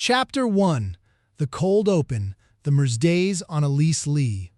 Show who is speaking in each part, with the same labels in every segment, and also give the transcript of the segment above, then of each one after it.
Speaker 1: Chapter 1. The Cold Open, the Days on Elise Lee.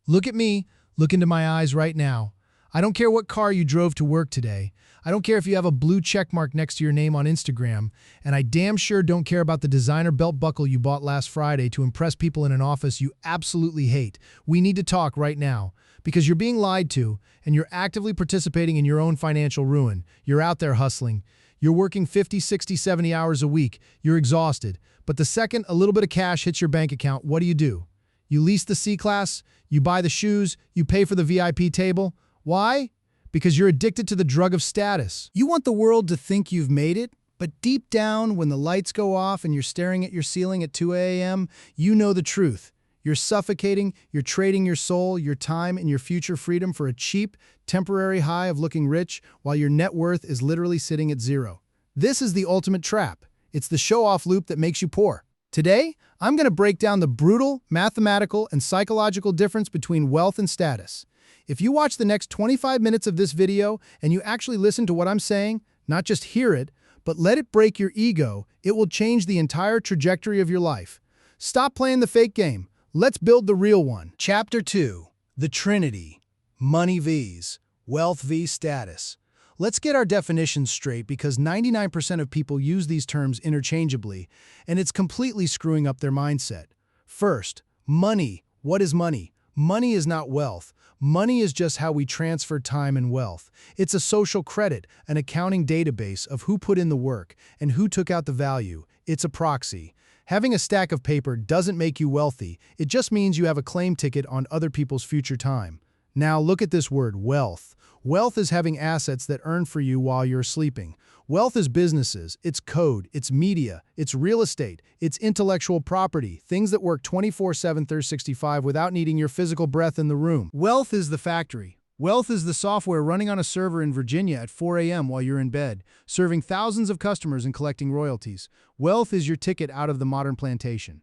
Speaker 1: Look at me, look into my eyes right now. I don't care what car you drove to work today. I don't care if you have a blue check mark next to your name on Instagram. And I damn sure don't care about the designer belt buckle you bought last Friday to impress people in an office you absolutely hate. We need to talk right now. Because you're being lied to, and you're actively participating in your own financial ruin. You're out there hustling. You're working 50, 60, 70 hours a week. You're exhausted. But the second a little bit of cash hits your bank account, what do? You lease the C-Class, you buy the shoes, you pay for the VIP table. Why? Because you're addicted to the drug of status. You want the world to think you've made it, but deep down, when the lights go off and you're staring at your ceiling at 2 a.m., you know the truth. You're suffocating, you're trading your soul, your time, and your future freedom for a cheap, temporary high of looking rich while your net worth is literally sitting at zero. This is the ultimate trap. It's the show-off loop that makes you poor. Today, I'm going to break down the brutal, mathematical, and psychological difference between wealth and status. If you watch the next 25 minutes of this video and you actually listen to what I'm saying, not just hear it, but let it break your ego, it will change the entire trajectory of your life. Stop playing the fake game. Let's build the real one. Chapter 2. The Trinity. Money vs. Wealth v. Status. Let's get our definitions straight because 99% of people use these terms interchangeably, and it's completely screwing up their mindset. First, money. What is money? Money is not wealth. Money is just how we transfer time and wealth. It's a social credit, an accounting database of who put in the work and who took out the value. It's a proxy. Having a stack of paper doesn't make you wealthy. It just means you have a claim ticket on other people's future time. Now look at this word, wealth. Wealth is having assets that earn for you while you're sleeping. Wealth is businesses, it's code, it's media, it's real estate, it's intellectual property, things that work 24/7, 365 without needing your physical breath in the room. Wealth is the factory. Wealth is the software running on a server in Virginia at 4 a.m. while you're in bed, serving thousands of customers and collecting royalties. Wealth is your ticket out of the modern plantation.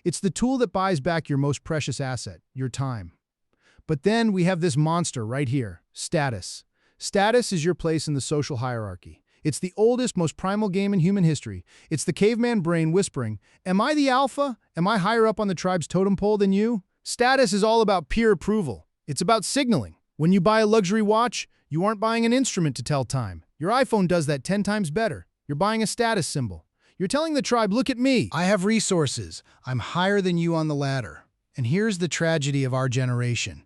Speaker 1: It's the tool that buys back your most precious asset, your time. But then we have this monster right here, status. Status is your place in the social hierarchy. It's the oldest, most primal game in human history. It's the caveman brain whispering, "Am I the alpha? Am I higher up on the tribe's totem pole than you?" Status is all about peer approval. It's about signaling. When you buy a luxury watch, you aren't buying an instrument to tell time. Your iPhone does that 10 times better. You're buying a status symbol. You're telling the tribe, look at me. I have resources. I'm higher than you on the ladder. And here's the tragedy of our generation.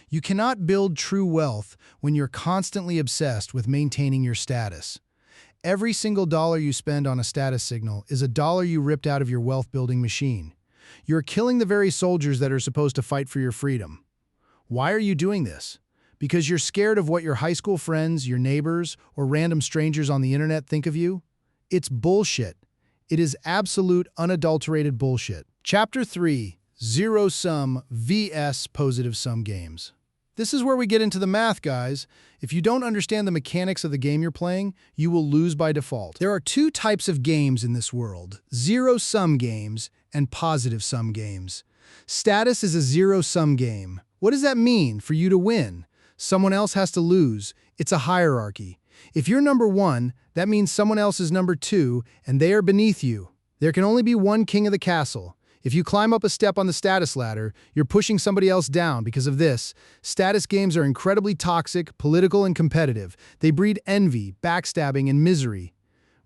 Speaker 1: You cannot build true wealth when you're constantly obsessed with maintaining your status. Every single dollar you spend on a status signal is a dollar you ripped out of your wealth-building machine. You're killing the very soldiers that are supposed to fight for your freedom. Why are you doing this? Because you're scared of what your high school friends, your neighbors, or random strangers on the internet think of you? It's bullshit. It is absolute, unadulterated bullshit. Chapter 3. Zero-sum vs. positive-sum games. This is where we get into the math, guys. If you don't understand the mechanics of the game you're playing, you will lose by default. There are two types of games in this world, zero-sum games and positive-sum games. Status is a zero-sum game. What does that mean for you to win? Someone else has to lose. It's a hierarchy. If you're number one, that means someone else is number two, and they are beneath you. There can only be one king of the castle. If you climb up a step on the status ladder, you're pushing somebody else down because of this. Status games are incredibly toxic, political, and competitive. They breed envy, backstabbing, and misery.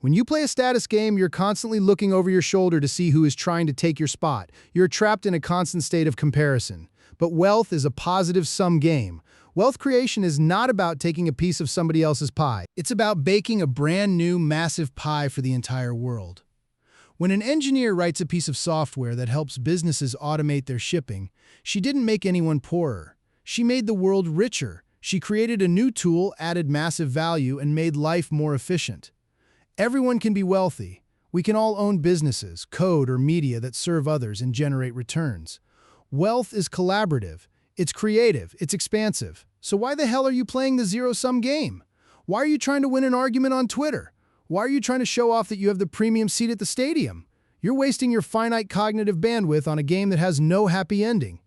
Speaker 1: When you play a status game, you're constantly looking over your shoulder to see who is trying to take your spot. You're trapped in a constant state of comparison. But wealth is a positive-sum game. Wealth creation is not about taking a piece of somebody else's pie. It's about baking a brand new, massive pie for the entire world. When an engineer writes a piece of software that helps businesses automate their shipping, she didn't make anyone poorer. She made the world richer. She created a new tool, added massive value, and made life more efficient. Everyone can be wealthy. We can all own businesses, code, or media that serve others and generate returns. Wealth is collaborative. It's creative, it's expansive. So why the hell are you playing the zero-sum game? Why are you trying to win an argument on Twitter? Why are you trying to show off that you have the premium seat at the stadium? You're wasting your finite cognitive bandwidth on a game that has no happy ending.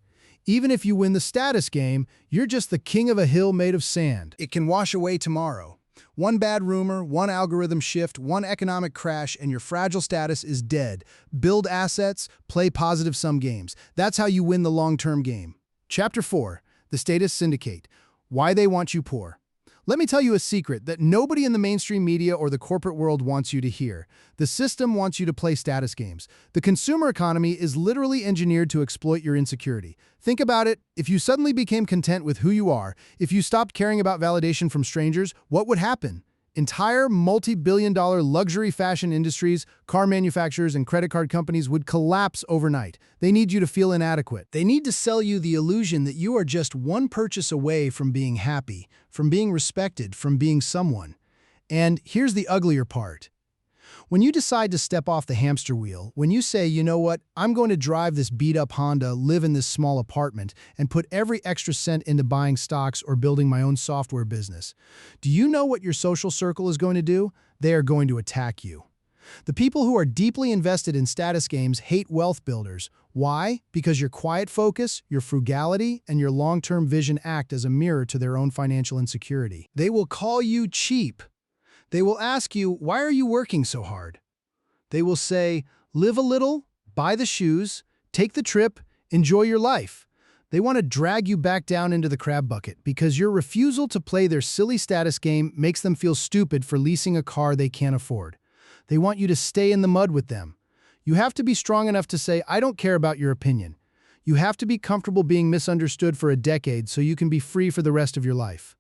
Speaker 1: Even if you win the status game, you're just the king of a hill made of sand. It can wash away tomorrow. One bad rumor, one algorithm shift, one economic crash, and your fragile status is dead. Build assets, play positive-sum games. That's how you win the long-term game. Chapter 4. The Status Syndicate. Why they want you poor. Let me tell you a secret that nobody in the mainstream media or the corporate world wants you to hear. The system wants you to play status games. The consumer economy is literally engineered to exploit your insecurity. Think about it. If you suddenly became content with who you are, if you stopped caring about validation from strangers, what would happen? Entire multi-billion-dollar luxury fashion industries, car manufacturers, and credit card companies would collapse overnight. They need you to feel inadequate. They need to sell you the illusion that you are just one purchase away from being happy, from being respected, from being someone. And here's the uglier part. When you decide to step off the hamster wheel, when you say, you know what, I'm going to drive this beat-up Honda, live in this small apartment, and put every extra cent into buying stocks or building my own software business, do you know what your social circle is going to do? They are going to attack you. The people who are deeply invested in status games hate wealth builders. Why? Because your quiet focus, your frugality, and your long-term vision act as a mirror to their own financial insecurity. They will call you cheap. They will ask you, why are you working so hard? They will say, live a little, buy the shoes, take the trip, enjoy your life. They want to drag you back down into the crab bucket because your refusal to play their silly status game makes them feel stupid for leasing a car they can't afford. They want you to stay in the mud with them. You have to be strong enough to say, I don't care about your opinion. You have to be comfortable being misunderstood for a decade so you can be free for the rest of your life.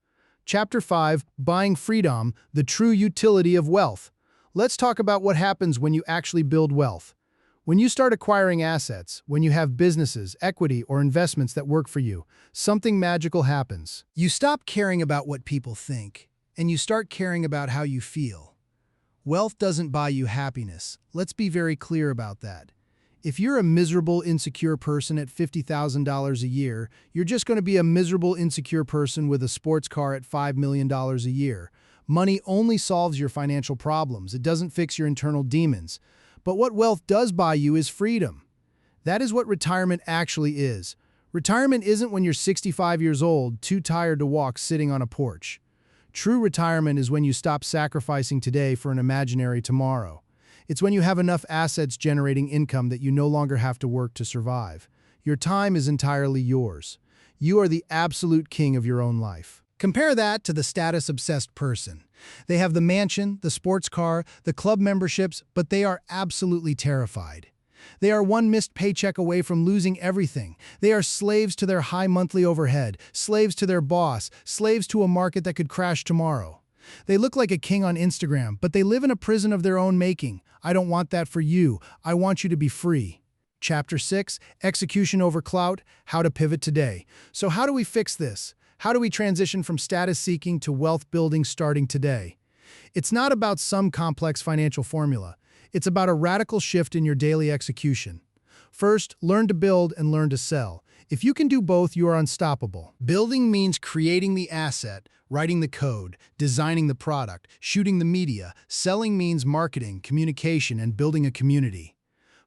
Speaker 1: Chapter 5, Buying Freedom, the True Utility of Wealth. Let's talk about what happens when you actually build wealth. When you start acquiring assets, when you have businesses, equity, or investments that work for you, something magical happens. You stop caring about what people think, and you start caring about how you feel. Wealth doesn't buy you happiness. Let's be very clear about that. If you're a miserable, insecure person at $50,000 a year, you're just going to be a miserable, insecure person with a sports car at $5 million a year. Money only solves your financial problems. It doesn't fix your internal demons. But what wealth does buy you is freedom. That is what retirement actually is. Retirement isn't when you're 65 years old, too tired to walk, sitting on a porch. True retirement is when you stop sacrificing today for an imaginary tomorrow. It's when you have enough assets generating income that you no longer have to work to survive. Your time is entirely yours. You are the absolute king of your own life. Compare that to the status-obsessed person. They have the mansion, the sports car, the club memberships, but they are absolutely terrified. They are one missed paycheck away from losing everything. They are slaves to their high monthly overhead, slaves to their boss, slaves to a market that could crash tomorrow. They look like a king on Instagram, but they live in a prison of their own making. I don't want that for you. I want you to be free. Chapter 6, Execution over Clout, How to Pivot Today. So how do we fix this? How do we transition from status seeking to wealth building starting today? It's not about some complex financial formula. It's about a radical shift in your daily execution. First, learn to build and learn to sell. If you can do both, you are unstoppable. Building means creating the asset, writing the code, designing the product, shooting the media. Selling means marketing, communication, and building a community.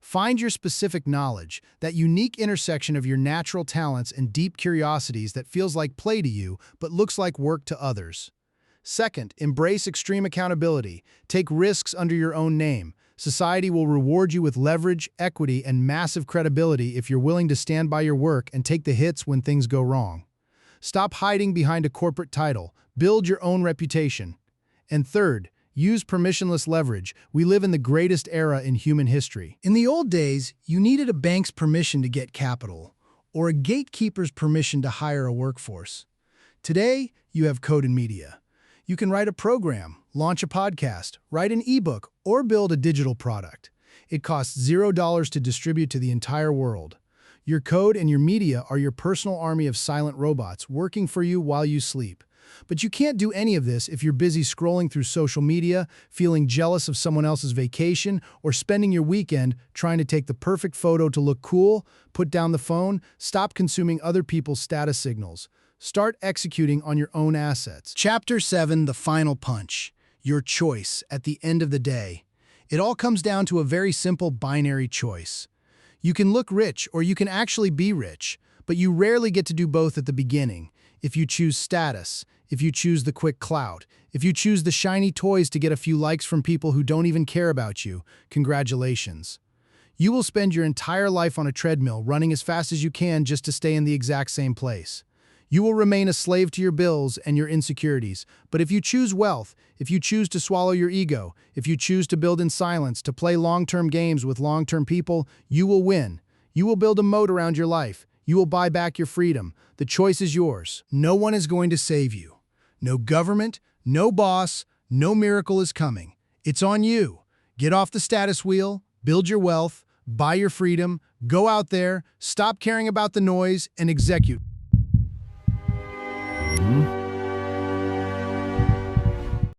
Speaker 1: Find your specific knowledge, that unique intersection of your natural talents and deep curiosities that feels like play to you but looks like work to others. Second, embrace extreme accountability. Take risks under your own name. Society will reward you with leverage, equity, and massive credibility if you're willing to stand by your work and take the hits when things go wrong. Stop hiding behind a corporate title. Build your own reputation. And third, use permissionless leverage. We live in the greatest era in human history. In the old days, you needed a bank's permission to get capital, or a gatekeeper's permission to hire a workforce. Today, you have code and media. You can write a program, launch a podcast, write an ebook, or build a digital product. It costs $0 to distribute to the entire world. Your code and your media are your personal army of silent robots working for you while you sleep. But you can't do any of this if you're busy scrolling through social media, feeling jealous of someone else's vacation, or spending your weekend trying to take the perfect photo to look cool. Put down the phone, stop consuming other people's status signals. Start executing on your own assets. Chapter 7, The Final Punch. Your choice at the end of the day. It all comes down to a very simple binary choice. You can look rich or you can actually be rich, but you rarely get to do both at the beginning. If you choose status, if you choose the quick clout, if you choose the shiny toys to get a few likes from people who don't even care about you, congratulations. You will spend your entire life on a treadmill running as fast as you can just to stay in the exact same place. You will remain a slave to your bills and your insecurities, but if you choose wealth, if you choose to swallow your ego, if you choose to build in silence, to play long-term games with long-term people, you will win. You will build a moat around your life. You will buy back your freedom. The choice is yours. No one is going to save you. No government, no boss, no miracle is coming. It's on you. Get off the status wheel, build your wealth, buy your freedom, go out there, stop caring about the noise, and execute.